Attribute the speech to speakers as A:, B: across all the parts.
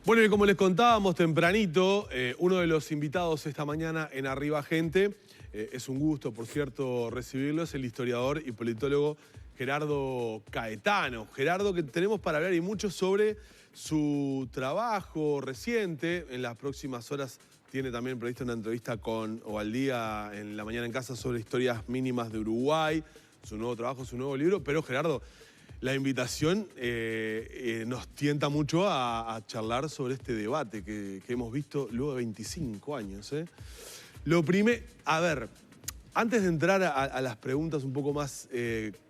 A: Bueno, y como les contábamos tempranito, uno de los invitados esta mañana en Arriba Gente, es un gusto, por cierto, recibirlo, es el historiador y politólogo Gerardo Caetano. Gerardo, que tenemos para hablar y mucho sobre su trabajo reciente. En las próximas horas tiene también prevista una entrevista con Ovaldía en La Mañana en Casa sobre historias mínimas de Uruguay, su nuevo trabajo, su nuevo libro. Pero, Gerardo, la invitación nos tienta mucho a charlar sobre este debate que hemos visto luego de 25 años. Lo primero, a ver, antes de entrar a las preguntas un poco más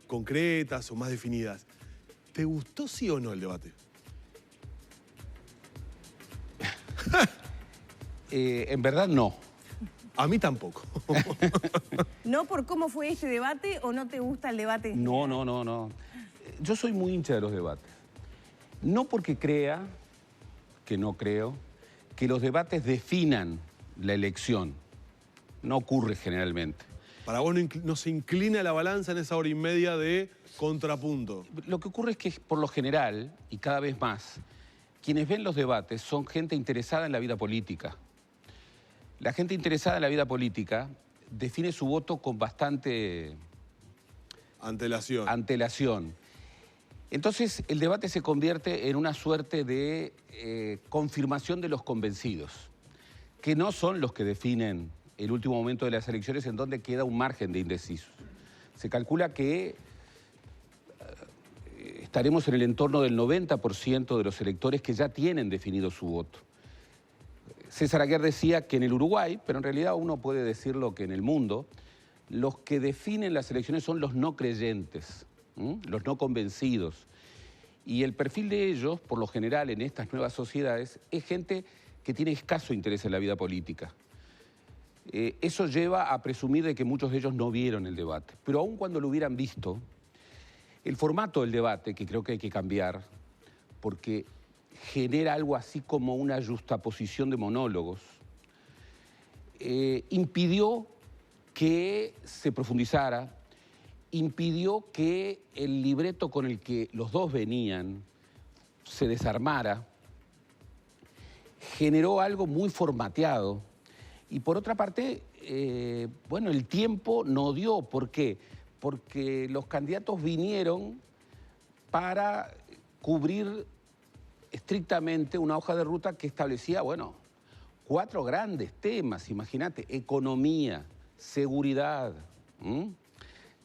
A: concretas o más definidas, ¿te gustó sí o no el debate?
B: En verdad no.
A: A mí tampoco.
C: ¿No por cómo fue este debate o no te gusta el debate?
B: No. Yo soy muy hincha de los debates. No porque crea, que no creo, que los debates definan la elección. No ocurre generalmente.
A: Para vos no se inclina la balanza en esa hora y media de contrapunto.
B: Lo que ocurre es que, por lo general, y cada vez más, quienes ven los debates son gente interesada en la vida política. La gente interesada en la vida política define su voto con bastante antelación. Entonces, el debate se convierte en una suerte de confirmación de los convencidos, que no son los que definen el último momento de las elecciones, en donde queda un margen de indecisos. Se calcula que estaremos en el entorno del 90% de los electores que ya tienen definido su voto. César Aguer decía que en el Uruguay, pero en realidad uno puede decirlo que en el mundo, los que definen las elecciones son los no creyentes, los no convencidos. Y el perfil de ellos, por lo general en estas nuevas sociedades, es gente que tiene escaso interés en la vida política. Eso lleva a presumir de que muchos de ellos no vieron el debate. Pero aun cuando lo hubieran visto, el formato del debate, que creo que hay que cambiar, porque genera algo así como una justaposición de monólogos, impidió que se profundizara, impidió que el libreto con el que los dos venían se desarmara, generó algo muy formateado. Y por otra parte, bueno, el tiempo no dio. ¿Por qué? Porque los candidatos vinieron para cubrir estrictamente una hoja de ruta que establecía, bueno, 4 grandes temas, imagínate: economía, seguridad,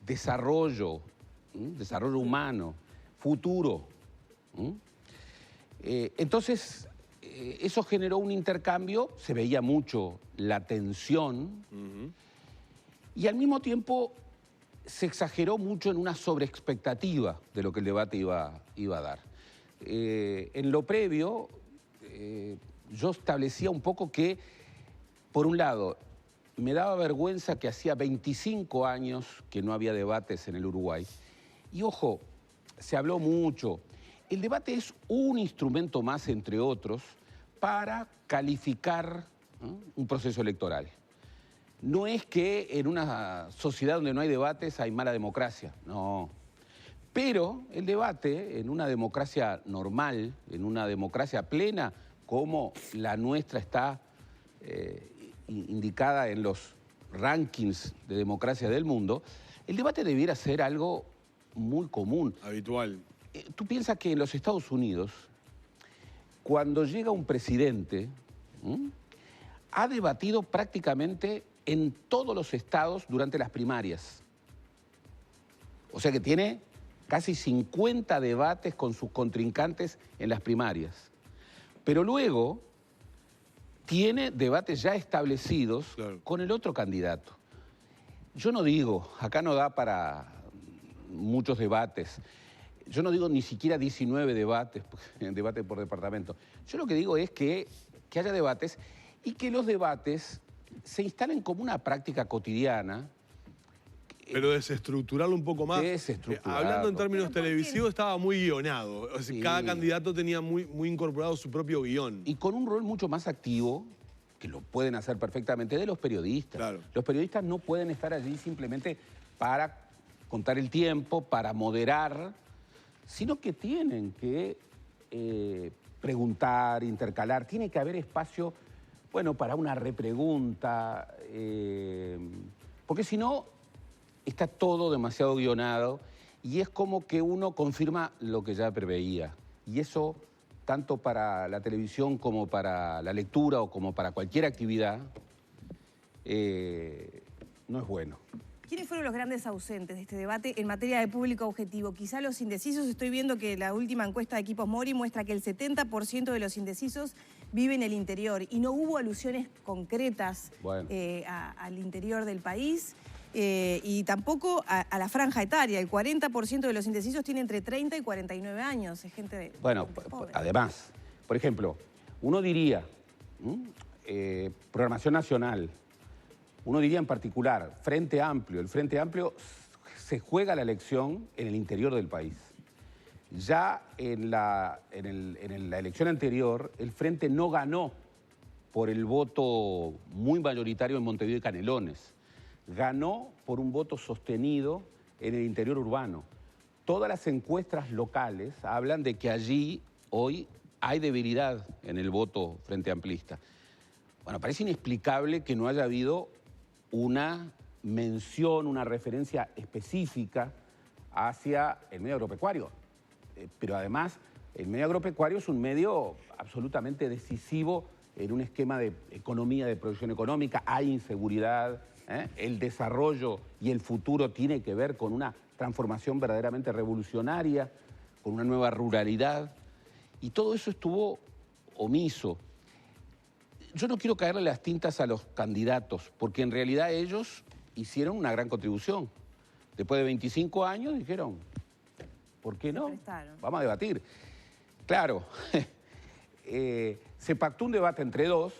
B: desarrollo humano, futuro. Entonces, eso generó un intercambio, se veía mucho la tensión, y al mismo tiempo se exageró mucho en una sobreexpectativa de lo que el debate iba a dar. En lo previo, yo establecía un poco que, por un lado, me daba vergüenza que hacía 25 años que no había debates en el Uruguay. Y ojo, se habló mucho. El debate es un instrumento más, entre otros, para calificar un proceso electoral. No es que en una sociedad donde no hay debates hay mala democracia, no. Pero el debate, en una democracia normal, en una democracia plena, como la nuestra está indicada en los rankings de democracia del mundo, el debate debiera ser algo muy común.
A: Habitual.
B: Tú piensas que en los Estados Unidos, cuando llega un presidente, ha debatido prácticamente en todos los estados durante las primarias. O sea que tiene casi 50 debates con sus contrincantes en las primarias. Pero luego tiene debates ya establecidos, claro, con el otro candidato. Yo no digo, acá no da para muchos debates. Yo no digo ni siquiera 19 debates, debate por departamento. Yo lo que digo es que haya debates y que los debates se instalen como una práctica cotidiana.
A: Pero desestructurarlo un poco más. Hablando en términos televisivos, estaba muy guionado. O sea, sí, cada candidato tenía muy incorporado su propio guión.
B: Y con un rol mucho más activo, que lo pueden hacer perfectamente, de los periodistas. Claro. Los periodistas no pueden estar allí simplemente para contar el tiempo, para moderar, sino que tienen que preguntar, intercalar, tiene que haber espacio, bueno, para una repregunta, porque si no, está todo demasiado guionado y es como que uno confirma lo que ya preveía. Y eso, tanto para la televisión como para la lectura o como para cualquier actividad, no es bueno.
C: ¿Quiénes fueron los grandes ausentes de este debate en materia de público objetivo? Quizá los indecisos. Estoy viendo que la última encuesta de Equipos Mori muestra que el 70% de los indecisos vive en el interior y no hubo alusiones concretas al interior del país y tampoco a la franja etaria. El 40% de los indecisos tiene entre 30 y 49 años. Es gente pobre.
B: Además, por ejemplo, uno diría, programación nacional, uno diría en particular, Frente Amplio. El Frente Amplio se juega la elección en el interior del país. Ya en la elección anterior, el Frente no ganó por el voto muy mayoritario en Montevideo y Canelones. Ganó por un voto sostenido en el interior urbano. Todas las encuestas locales hablan de que allí hoy hay debilidad en el voto frente amplista. Bueno, parece inexplicable que no haya habido una mención, una referencia específica hacia el medio agropecuario. Pero además, el medio agropecuario es un medio absolutamente decisivo en un esquema de economía, de producción económica. Hay inseguridad, el desarrollo y el futuro tiene que ver con una transformación verdaderamente revolucionaria, con una nueva ruralidad. Y todo eso estuvo omiso. Yo no quiero caerle las tintas a los candidatos, porque en realidad ellos hicieron una gran contribución. Después de 25 años dijeron, ¿por qué no? Vamos a debatir. Claro, se pactó un debate entre dos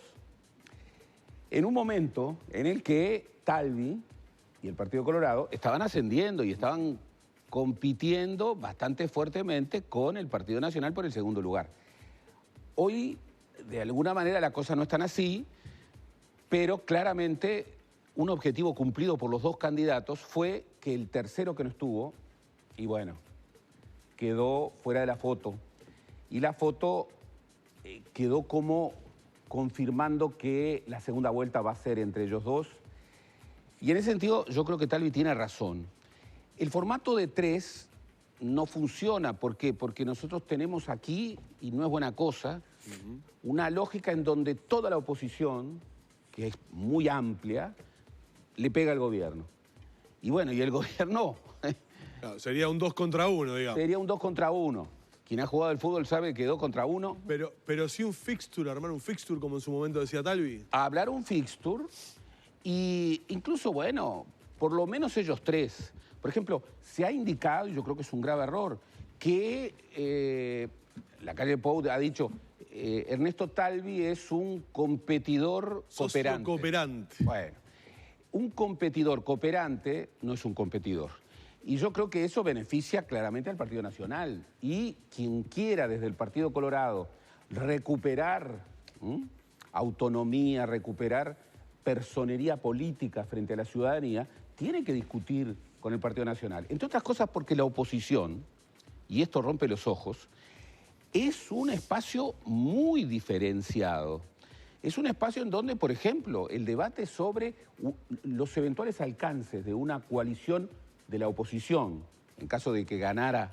B: en un momento en el que Talvi y el Partido Colorado estaban ascendiendo y estaban compitiendo bastante fuertemente con el Partido Nacional por el segundo lugar. Hoy, de alguna manera, la cosa no es tan así, pero claramente un objetivo cumplido por los dos candidatos fue que el tercero que no estuvo, y bueno, quedó fuera de la foto. Y la foto quedó como confirmando que la segunda vuelta va a ser entre ellos dos. Y en ese sentido, yo creo que Talvi tiene razón. El formato de 3 no funciona. ¿Por qué? Porque nosotros tenemos aquí, y no es buena cosa, una lógica en donde toda la oposición, que es muy amplia, le pega al gobierno. Y bueno, y el gobierno...
A: Claro, sería un 2 contra 1, digamos.
B: Sería un 2 contra 1. Quien ha jugado al fútbol sabe que 2 contra 1...
A: Pero sí un fixture, armar un fixture, como en su momento decía Talvi.
B: Hablar un fixture y incluso, bueno, por lo menos ellos tres. Por ejemplo, se ha indicado, y yo creo que es un grave error, que la calle Pou ha dicho... Ernesto Talvi es un competidor cooperante.
A: Socio cooperante.
B: Bueno, un competidor cooperante no es un competidor. Y yo creo que eso beneficia claramente al Partido Nacional. Y quien quiera desde el Partido Colorado recuperar autonomía, recuperar personería política frente a la ciudadanía, tiene que discutir con el Partido Nacional. Entre otras cosas porque la oposición, y esto rompe los ojos, es un espacio muy diferenciado. Es un espacio en donde, por ejemplo, el debate sobre los eventuales alcances de una coalición de la oposición, en caso de que ganara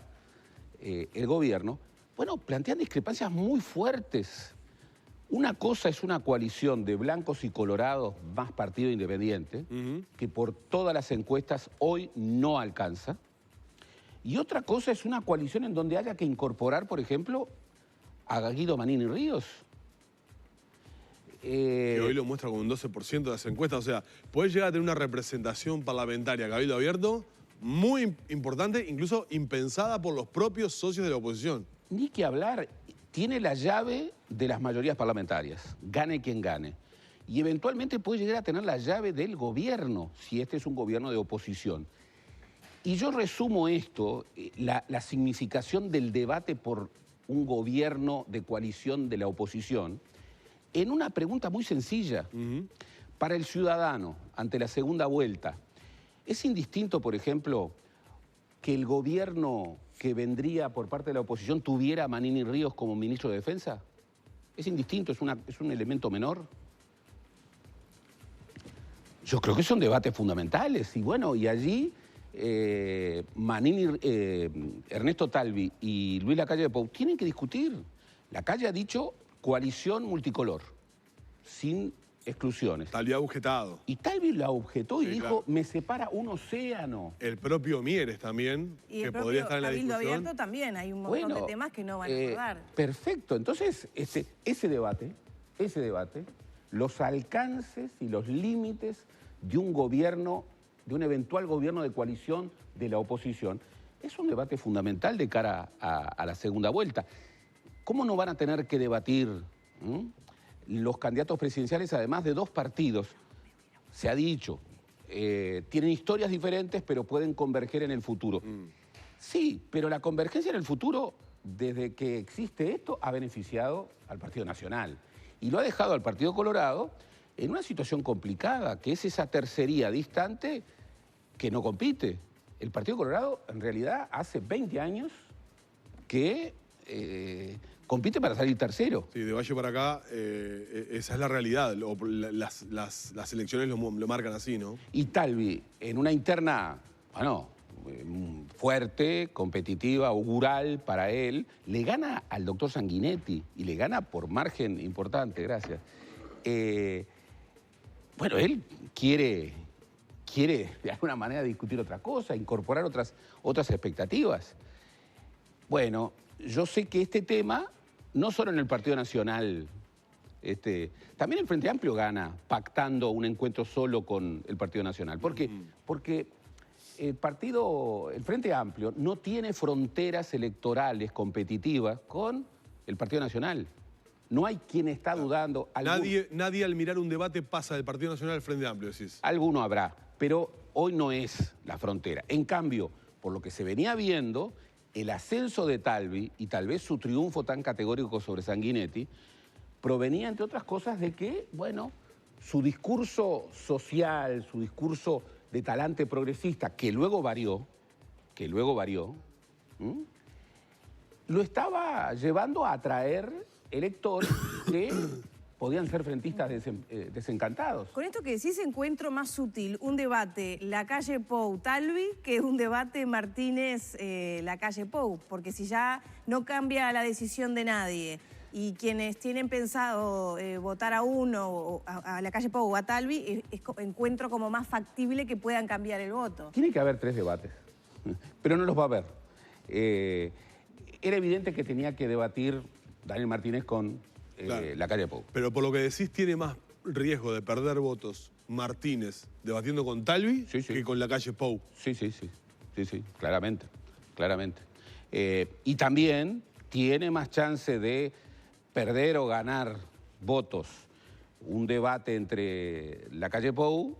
B: el gobierno, bueno, plantean discrepancias muy fuertes. Una cosa es una coalición de blancos y colorados más partido independiente, que por todas las encuestas hoy no alcanza. Y otra cosa es una coalición en donde haya que incorporar, por ejemplo, a Guido Manini Ríos.
A: Que hoy lo muestra con un 12% de las encuestas. O sea, puede llegar a tener una representación parlamentaria, cabildo abierto, muy importante, incluso impensada por los propios socios de la oposición.
B: Ni que hablar, tiene la llave de las mayorías parlamentarias, gane quien gane. Y eventualmente puede llegar a tener la llave del gobierno, si este es un gobierno de oposición. Y yo resumo esto, la significación del debate por un gobierno de coalición de la oposición, en una pregunta muy sencilla. Para el ciudadano, ante la segunda vuelta, ¿es indistinto, por ejemplo, que el gobierno que vendría por parte de la oposición tuviera a Manini Ríos como ministro de Defensa? ¿Es indistinto? ¿Es un elemento menor? Yo creo que son debates fundamentales. Y bueno, y allí Ernesto Talvi y Luis Lacalle Pou tienen que discutir. Lacalle ha dicho coalición multicolor, sin exclusiones.
A: Talvi ha objetado.
B: Y Talvi la objetó y
A: Sí,
B: dijo,
A: claro.
B: me separa un océano.
A: El propio Mieres también,
C: Y
A: que
C: el
A: podría estar en la
C: Cabildo
A: discusión.
C: Abierto también, hay un montón de temas que no van a acordar.
B: Perfecto, entonces ese debate, los alcances y los límites de un gobierno, de un eventual gobierno de coalición de la oposición, es un debate fundamental de cara a la segunda vuelta. ¿Cómo no van a tener que debatir los candidatos presidenciales, además de dos partidos? Se ha dicho, tienen historias diferentes, pero pueden converger en el futuro. Sí, pero la convergencia en el futuro, desde que existe esto, ha beneficiado al Partido Nacional. Y lo ha dejado al Partido Colorado en una situación complicada, que es esa tercería distante que no compite. El Partido Colorado, en realidad, hace 20 años que compite para salir tercero.
A: Sí, de Valle para acá, esa es la realidad. Las elecciones lo marcan así, ¿no?
B: Y Talvi, en una interna, bueno, fuerte, competitiva, augural para él, le gana al doctor Sanguinetti y le gana por margen importante, gracias. Bueno, él quiere de alguna manera discutir otra cosa, incorporar otras expectativas. Bueno, yo sé que este tema, no solo en el Partido Nacional, también el Frente Amplio gana pactando un encuentro solo con el Partido Nacional. ¿Por qué? Porque el Frente Amplio no tiene fronteras electorales competitivas con el Partido Nacional. No hay quien está dudando.
A: Nadie al mirar un debate pasa del Partido Nacional al Frente Amplio, decís.
B: Alguno habrá, pero hoy no es la frontera. En cambio, por lo que se venía viendo, el ascenso de Talvi y tal vez su triunfo tan categórico sobre Sanguinetti provenía, entre otras cosas, de que, bueno, su discurso social, su discurso de talante progresista, que luego varió, lo estaba llevando a atraer electores que podían ser frentistas desencantados.
C: Con esto que decís, encuentro más útil un debate Lacalle Pou-Talvi que un debate Martínez-Lacalle Pou, porque si ya no cambia la decisión de nadie y quienes tienen pensado votar a uno, o a Lacalle Pou o a Talvi, encuentro como más factible que puedan cambiar el voto.
B: Tiene que haber 3 debates, pero no los va a haber. Era evidente que tenía que debatir Daniel Martínez con Lacalle Pou.
A: Pero por lo que decís, tiene más riesgo de perder votos Martínez debatiendo con Talvi que con Lacalle Pou.
B: Sí, claramente. Y también tiene más chance de perder o ganar votos un debate entre Lacalle Pou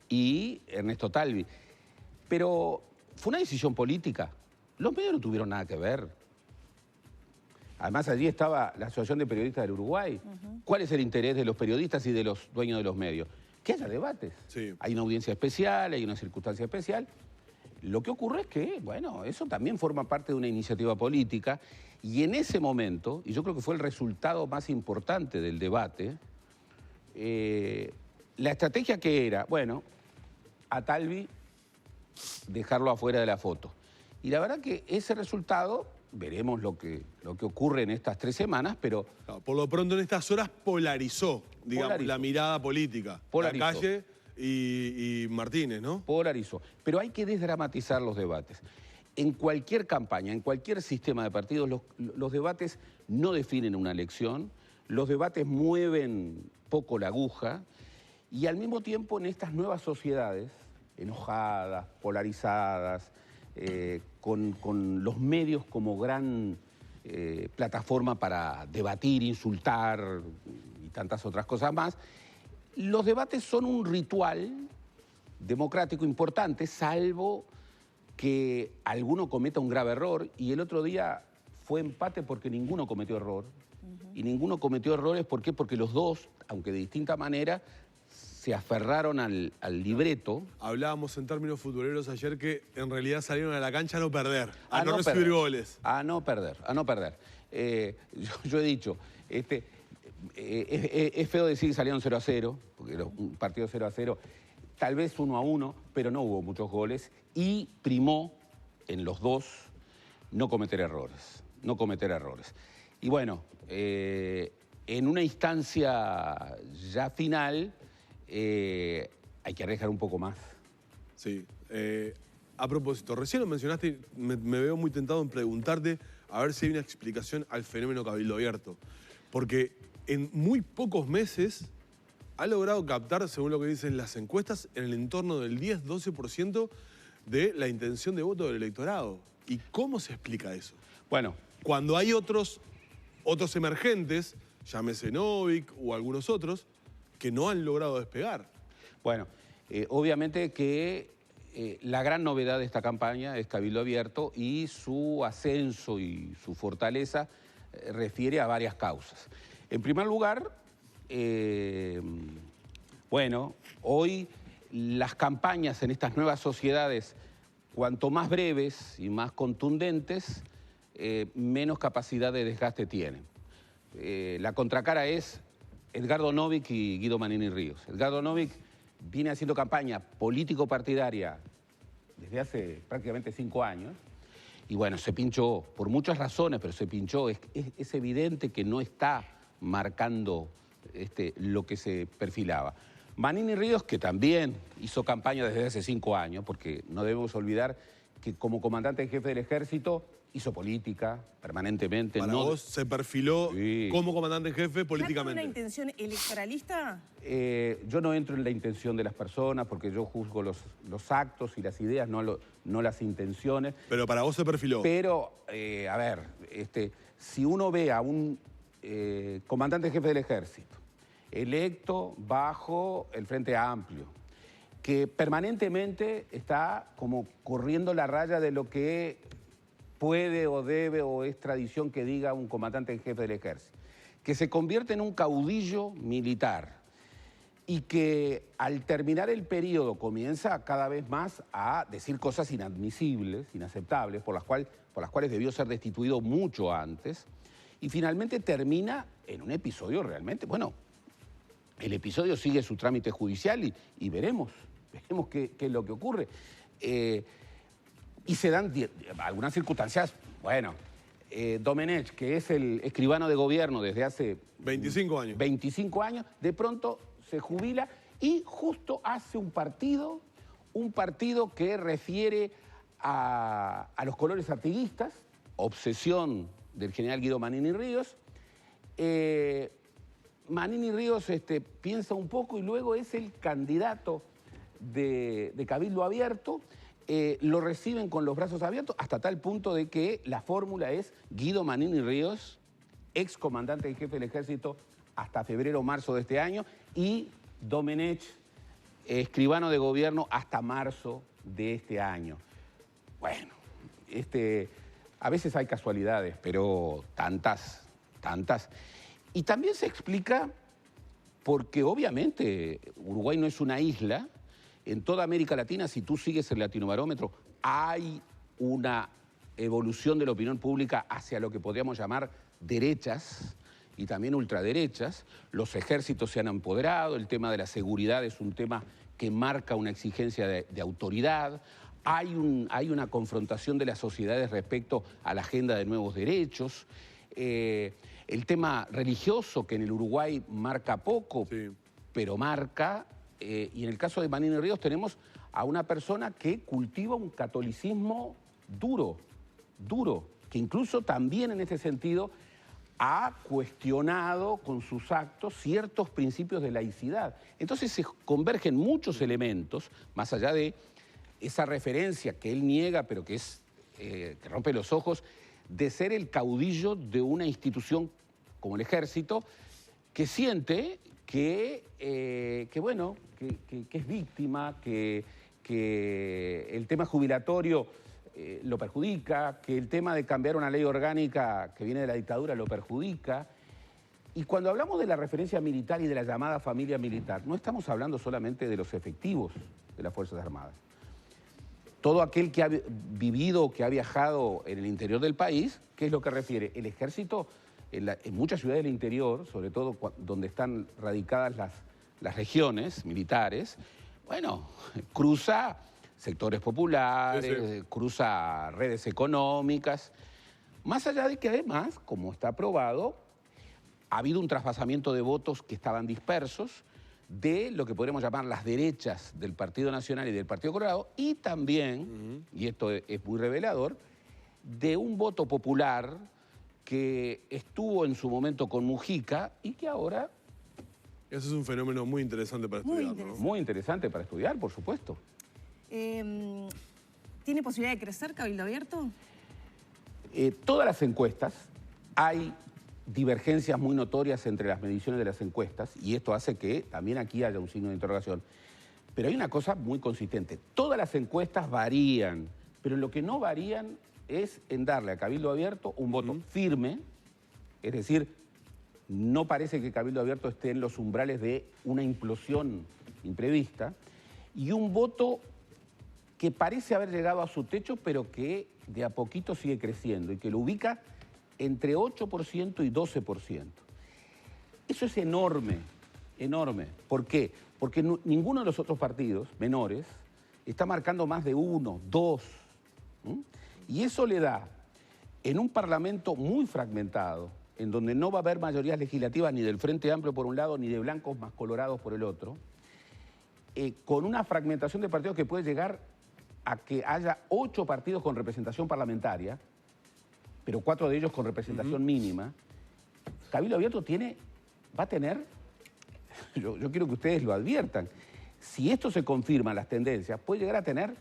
B: y Ernesto Talvi. Pero fue una decisión política. Los medios no tuvieron nada que ver. Además, allí estaba la Asociación de Periodistas del Uruguay. ¿Cuál es el interés de los periodistas y de los dueños de los medios? Que haya debates.
A: Sí.
B: Hay una audiencia especial, hay una circunstancia especial. Lo que ocurre es que, bueno, eso también forma parte de una iniciativa política y en ese momento, y yo creo que fue el resultado más importante del debate, la estrategia que era, bueno, a Talvi dejarlo afuera de la foto. Y la verdad que ese resultado, veremos lo que ocurre en estas 3 semanas, pero...
A: Claro, por lo pronto en estas horas polarizó, digamos, la mirada política.
B: Polarizó.
A: Lacalle y Martínez, ¿no?
B: Polarizó. Pero hay que desdramatizar los debates. En cualquier campaña, en cualquier sistema de partidos, los debates no definen una elección, los debates mueven poco la aguja y al mismo tiempo en estas nuevas sociedades, enojadas, polarizadas, con los medios como gran plataforma para debatir, insultar y tantas otras cosas más, los debates son un ritual democrático importante, salvo que alguno cometa un grave error, y el otro día fue empate porque ninguno cometió error. Y ninguno cometió errores, ¿por qué? Porque los dos, aunque de distinta manera, se aferraron al libreto.
A: Hablábamos en términos futboleros ayer que en realidad salieron a la cancha a no perder, a no recibir
B: perder,
A: goles.
B: A no perder. Yo he dicho, es feo decir que salieron 0-0, porque era un partido 0-0, tal vez 1-1, pero no hubo muchos goles y primó en los dos no cometer errores. Y bueno, en una instancia ya final hay que arriesgar un poco más.
A: Sí. A propósito, recién lo mencionaste y me veo muy tentado en preguntarte a ver si hay una explicación al fenómeno Cabildo Abierto. Porque en muy pocos meses ha logrado captar, según lo que dicen las encuestas, en el entorno del 10-12% de la intención de voto del electorado. ¿Y cómo se explica eso?
B: Bueno,
A: Cuando hay otros emergentes, llámese Novik o algunos otros, que no han logrado despegar.
B: bueno, obviamente que la gran novedad de esta campaña es Cabildo Abierto y su ascenso y su fortaleza refiere a varias causas. En primer lugar, bueno, hoy las campañas en estas nuevas sociedades, cuanto más breves y más contundentes, menos capacidad de desgaste tienen. La contracara es Edgardo Novik y Guido Manini Ríos. Edgardo Novik viene haciendo campaña político-partidaria desde hace prácticamente 5 años y bueno, se pinchó por muchas razones, pero se pinchó. Es evidente que no está marcando lo que se perfilaba. Manini Ríos, que también hizo campaña desde hace 5 años, porque no debemos olvidar que como comandante en jefe del ejército hizo política permanentemente.
A: Para vos se perfiló como comandante en jefe políticamente.
C: ¿Una intención electoralista?
B: Yo no entro en la intención de las personas porque yo juzgo los actos y las ideas, no las intenciones.
A: Pero para vos se perfiló.
B: Pero, a ver, si uno ve a un comandante en jefe del ejército electo bajo el Frente Amplio, que permanentemente está como corriendo la raya de lo que puede o debe o es tradición que diga un comandante en jefe del ejército, que se convierte en un caudillo militar y que al terminar el periodo comienza cada vez más a decir cosas inadmisibles, inaceptables, por las cuales debió ser destituido mucho antes, y finalmente termina en un episodio realmente, bueno, el episodio sigue su trámite judicial y veremos qué es lo que ocurre. Y se dan algunas circunstancias, bueno, Domenech, que es el escribano de gobierno desde hace
A: 25 años.
B: 25 años, de pronto se jubila y justo hace un partido que refiere a los colores artiguistas, obsesión del general Guido Manini Ríos. Manini Ríos piensa un poco y luego es el candidato de Cabildo Abierto. Lo reciben con los brazos abiertos hasta tal punto de que la fórmula es Guido Manini Ríos, ex comandante en jefe del ejército hasta febrero o marzo de este año, y Domenech, escribano de gobierno hasta marzo de este año. Bueno, a veces hay casualidades, pero tantas. Y también se explica porque obviamente Uruguay no es una isla. En toda América Latina, si tú sigues el Latinobarómetro, hay una evolución de la opinión pública hacia lo que podríamos llamar derechas y también ultraderechas. Los ejércitos se han empoderado, el tema de la seguridad es un tema que marca una exigencia de autoridad. Hay una confrontación de las sociedades respecto a la agenda de nuevos derechos. El tema religioso, que en el Uruguay marca poco, sí, pero marca. Y en el caso de Manini Ríos tenemos a una persona que cultiva un catolicismo duro, que incluso también en ese sentido ha cuestionado con sus actos ciertos principios de laicidad. Entonces se convergen muchos elementos, más allá de esa referencia que él niega, pero que rompe los ojos, de ser el caudillo de una institución como el ejército, que siente que es víctima, que el tema jubilatorio lo perjudica, que el tema de cambiar una ley orgánica que viene de la dictadura lo perjudica. Y cuando hablamos de la referencia militar y de la llamada familia militar, no estamos hablando solamente de los efectivos de las Fuerzas Armadas. Todo aquel que ha vivido o que ha viajado en el interior del país, ¿qué es lo que refiere? El ejército, en muchas ciudades del interior, sobre todo donde están radicadas las regiones militares, bueno, cruza sectores populares, cruza redes económicas, más allá de que además, como está aprobado, ha habido un trasvasamiento de votos que estaban dispersos de lo que podríamos llamar las derechas del Partido Nacional y del Partido Colorado, y también, y esto es muy revelador, de un voto popular que estuvo en su momento con Mujica y que ahora...
A: Eso es un fenómeno muy interesante para estudiar, ¿no?
B: Muy interesante para estudiar, por supuesto.
C: ¿Tiene posibilidad de crecer Cabildo Abierto?
B: Todas las encuestas, hay divergencias muy notorias entre las mediciones de las encuestas, y esto hace que también aquí haya un signo de interrogación. Pero hay una cosa muy consistente. Todas las encuestas varían, pero lo que no varían es en darle a Cabildo Abierto un voto firme, es decir, no parece que Cabildo Abierto esté en los umbrales de una implosión imprevista, y un voto que parece haber llegado a su techo, pero que de a poquito sigue creciendo y que lo ubica entre 8% y 12%. Eso es enorme, enorme. ¿Por qué? Porque ninguno de los otros partidos menores está marcando más de 1, 2. Y eso le da, en un parlamento muy fragmentado, en donde no va a haber mayorías legislativas ni del Frente Amplio por un lado, ni de blancos más colorados por el otro, con una fragmentación de partidos que puede llegar a que haya 8 partidos con representación parlamentaria, pero 4 de ellos con representación mínima, Cabildo Abierto va a tener, yo quiero que ustedes lo adviertan, si esto se confirma, las tendencias, puede llegar a tener,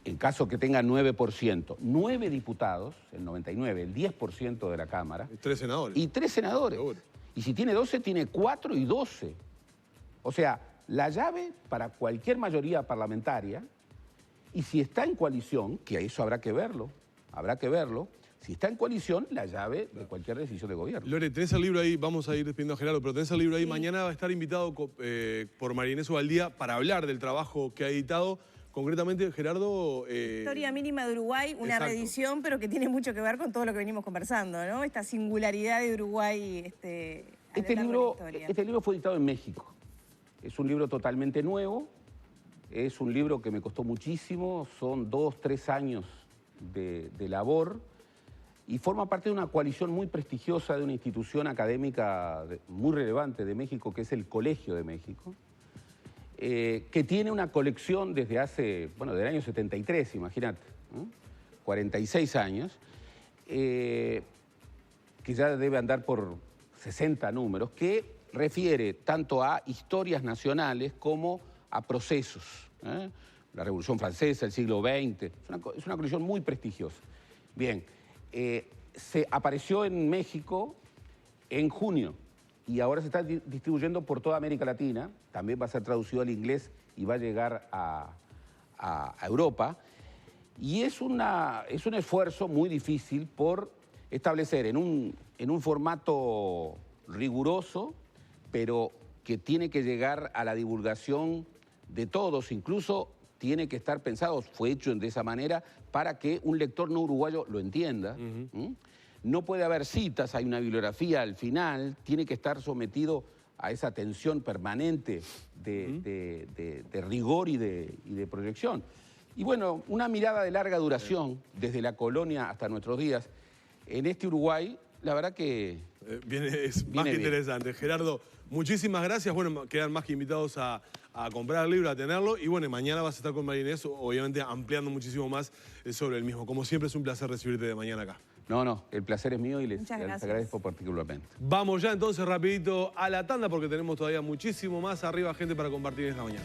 B: en caso que tenga 9%, 9 diputados, el 99, el 10% de la Cámara.
A: Y 3 senadores.
B: Y 3 senadores. Seguro. Y si tiene 12, tiene 4 y 12. O sea, la llave para cualquier mayoría parlamentaria, y si está en coalición, que a eso habrá que verlo, si está en coalición, la llave de cualquier decisión de gobierno.
A: Lore, tenés el libro ahí, vamos a ir despidiendo a Gerardo, pero tenés el libro ahí. Mañana va a estar invitado por María Inés Ubaldía para hablar del trabajo que ha editado. Concretamente, Gerardo...
C: Historia mínima de Uruguay, una reedición, pero que tiene mucho que ver con todo lo que venimos conversando, ¿no? Esta singularidad de Uruguay
B: Este libro fue editado en México. Es un libro totalmente nuevo, es un libro que me costó muchísimo, son 2, 3 años de labor, y forma parte de una coalición muy prestigiosa de una institución académica muy relevante de México, que es el Colegio de México, que tiene una colección desde hace, bueno, del año 73, imagínate, 46 años, que ya debe andar por 60 números, que refiere tanto a historias nacionales como a procesos. La Revolución Francesa, el siglo XX, es una colección muy prestigiosa. Bien, se apareció en México en junio, y ahora se está distribuyendo por toda América Latina, también va a ser traducido al inglés y va a llegar a Europa. Y es un esfuerzo muy difícil por establecer en un formato riguroso, pero que tiene que llegar a la divulgación de todos, incluso tiene que estar pensado, fue hecho de esa manera, para que un lector no uruguayo lo entienda. No puede haber citas, hay una bibliografía al final, tiene que estar sometido a esa tensión permanente de rigor y de proyección. Y bueno, una mirada de larga duración, desde la colonia hasta nuestros días, en este Uruguay, la verdad que...
A: es más que interesante. Gerardo, muchísimas gracias. Bueno, quedan más que invitados a comprar el libro, a tenerlo. Y bueno, mañana vas a estar con María Inés, obviamente ampliando muchísimo más sobre el mismo. Como siempre, es un placer recibirte de mañana acá.
B: No, el placer es mío y les agradezco particularmente.
A: Vamos ya entonces rapidito a la tanda porque tenemos todavía muchísimo más arriba gente para compartir esta mañana.